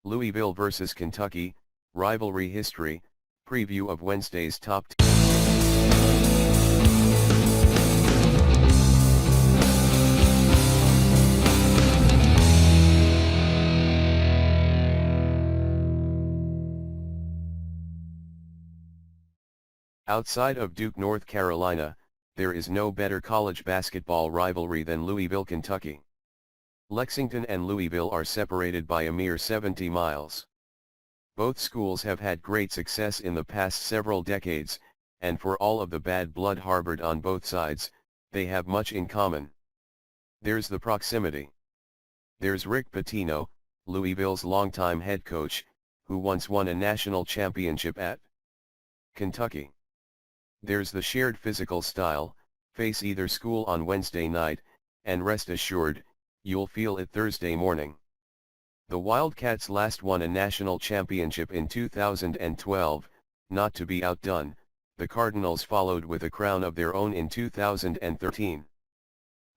Louisville vs. Kentucky, Rivalry History, Preview of Wednesday's top 10. Outside of Duke, North Carolina, there is no better college basketball rivalry than Louisville, Kentucky. Lexington and Louisville are separated by a mere 70 miles. Both schools have had great success in the past several decades, and for all of the bad blood harbored on both sides, they have much in common. There's the proximity. There's Rick Pitino, Louisville's longtime head coach, who once won a national championship at Kentucky. There's the shared physical style, face either school on Wednesday night, and rest assured, you'll feel it Thursday morning. The Wildcats last won a national championship in 2012, not to be outdone, the Cardinals followed with a crown of their own in 2013.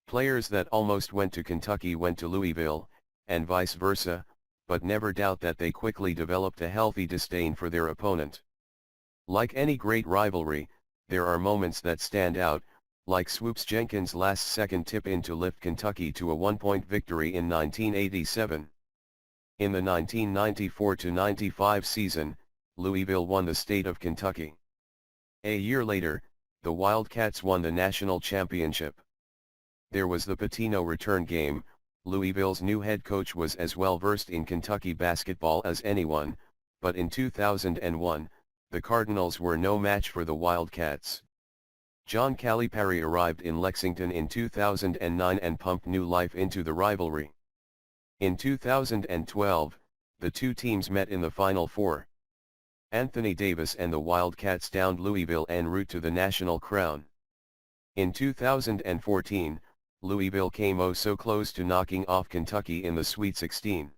Players that almost went to Kentucky went to Louisville, and vice versa, but never doubt that they quickly developed a healthy disdain for their opponent. Like any great rivalry, there are moments that stand out, like Swoops Jenkins' last-second tip-in to lift Kentucky to a one-point victory in 1987. In the 1994-95 season, Louisville won the state of Kentucky. A year later, the Wildcats won the national championship. There was the Pitino return game. Louisville's new head coach was as well versed in Kentucky basketball as anyone, but in 2001, the Cardinals were no match for the Wildcats. John Calipari arrived in Lexington in 2009 and pumped new life into the rivalry. In 2012, the two teams met in the Final Four. Anthony Davis and the Wildcats downed Louisville en route to the national crown. In 2014, Louisville came oh so close to knocking off Kentucky in the Sweet 16.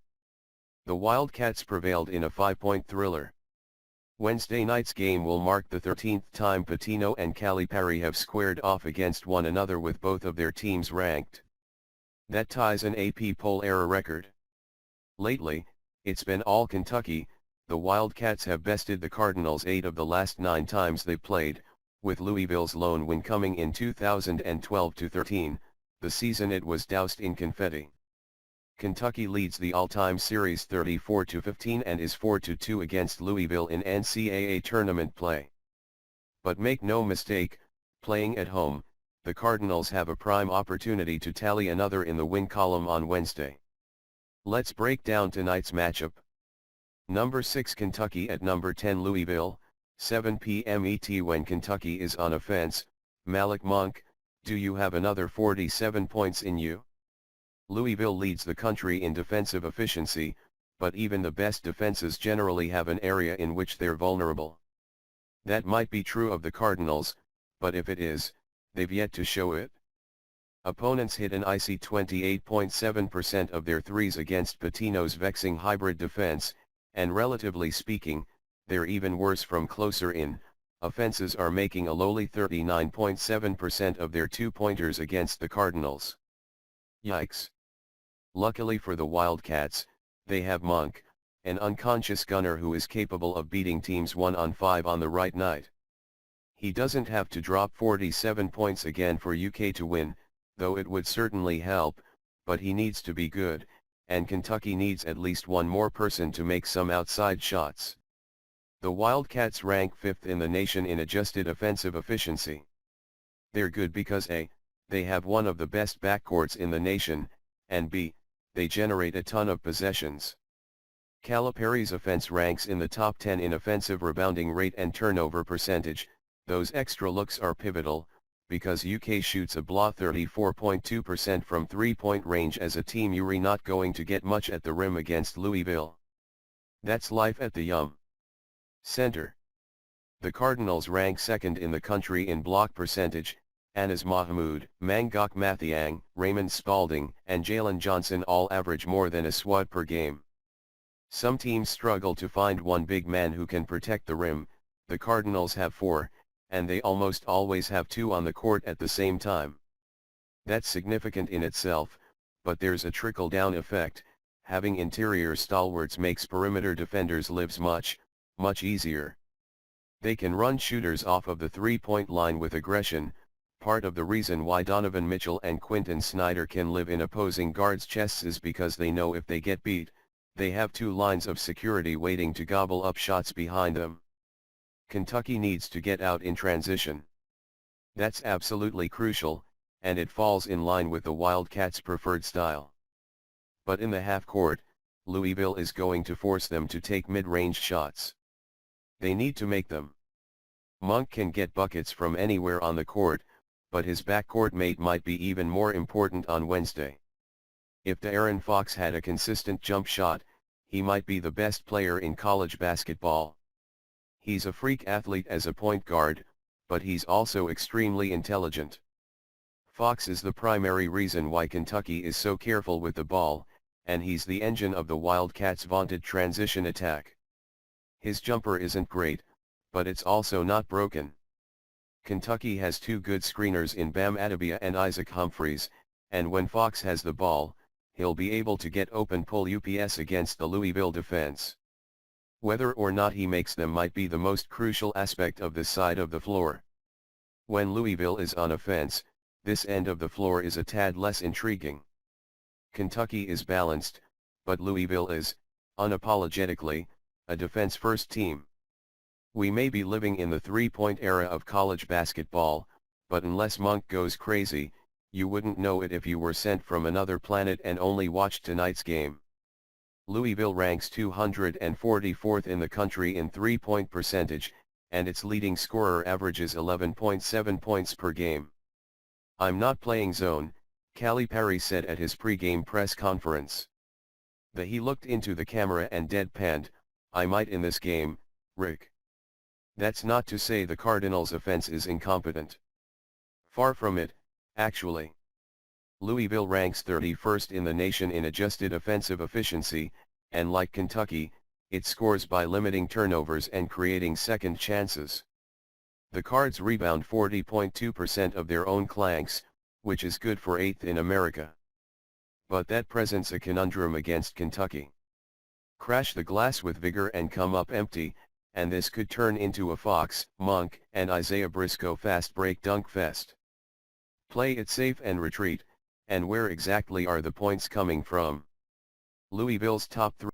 The Wildcats prevailed in a 5-point thriller. Wednesday night's game will mark the 13th time Pitino and Calipari have squared off against one another with both of their teams ranked. That ties an AP poll era record. Lately, it's been all Kentucky. The Wildcats have bested the Cardinals 8 of the last 9 times they played, with Louisville's lone win coming in 2012-13, the season it was doused in confetti. Kentucky leads the all-time series 34-15 and is 4-2 against Louisville in NCAA tournament play. But make no mistake, playing at home, the Cardinals have a prime opportunity to tally another in the win column on Wednesday. Let's break down tonight's matchup. Number 6 Kentucky at number 10 Louisville, 7 p.m. ET. When Kentucky is on offense, Malik Monk, do you have another 47 points in you? Louisville leads the country in defensive efficiency, but even the best defenses generally have an area in which they're vulnerable. That might be true of the Cardinals, but if it is, they've yet to show it. Opponents hit an icy 28.7% of their threes against Pitino's vexing hybrid defense, and relatively speaking, they're even worse from closer in. Offenses are making a lowly 39.7% of their two-pointers against the Cardinals. Yikes. Luckily for the Wildcats, they have Monk, an unconscious gunner who is capable of beating teams 1-on-5 on the right night. He doesn't have to drop 47 points again for UK to win, though it would certainly help, but he needs to be good, and Kentucky needs at least one more person to make some outside shots. The Wildcats rank 5th in the nation in adjusted offensive efficiency. They're good because A, they have one of the best backcourts in the nation, and B, they generate a ton of possessions. Calipari's offense ranks in the top 10 in offensive rebounding rate and turnover percentage. Those extra looks are pivotal, because UK shoots a blah 34.2% from three-point range. As a team, you're not going to get much at the rim against Louisville. That's life at the Center. The Cardinals rank 2nd in the country in block percentage. Anas Mahmoud, Mangok Mathiang, Raymond Spalding, and Jalen Johnson all average more than a swat per game. Some teams struggle to find one big man who can protect the rim. The Cardinals have 4, and they almost always have 2 on the court at the same time. That's significant in itself, but there's a trickle-down effect. having interior stalwarts makes perimeter defenders' lives much, much easier. They can run shooters off of the three-point line with aggression. Part of the reason why Donovan Mitchell and Quinton Snyder can live in opposing guards' chests is because they know if they get beat, they have two lines of security waiting to gobble up shots behind them. Kentucky needs to get out in transition. That's absolutely crucial, and it falls in line with the Wildcats' preferred style. But in the half court, Louisville is going to force them to take mid-range shots. They need to make them. Monk can get buckets from anywhere on the court, but his backcourt mate might be even more important on Wednesday. If De'Aaron Fox had a consistent jump shot, he might be the best player in college basketball. He's a freak athlete as a point guard, but he's also extremely intelligent. Fox is the primary reason why Kentucky is so careful with the ball, and he's the engine of the Wildcats' vaunted transition attack. His jumper isn't great, but it's also not broken. Kentucky has two good screeners in Bam Adebayo and Isaac Humphries, and when Fox has the ball, he'll be able to get open pull UPS against the Louisville defense. Whether or not he makes them might be the most crucial aspect of this side of the floor. When Louisville is on offense, this end of the floor is a tad less intriguing. Kentucky is balanced, but Louisville is, unapologetically, a defense-first team. We may be living in the three-point era of college basketball, but unless Monk goes crazy, you wouldn't know it if you were sent from another planet and only watched tonight's game. Louisville ranks 244th in the country in three-point percentage, and its leading scorer averages 11.7 points per game. "I'm not playing zone," Calipari said at his pre-game press conference. He looked into the camera and deadpanned, "I might in this game, Rick." That's not to say the Cardinals' offense is incompetent. Far from it, actually. Louisville ranks 31st in the nation in adjusted offensive efficiency, and like Kentucky, it scores by limiting turnovers and creating second chances. The Cards rebound 40.2% of their own clanks, which is good for 8th in America. But that presents a conundrum against Kentucky. Crash the glass with vigor and come up empty, and this could turn into a Fox, Monk, and Isaiah Briscoe fast break dunk fest. Play it safe and retreat, and where exactly are the points coming from? Louisville's top 3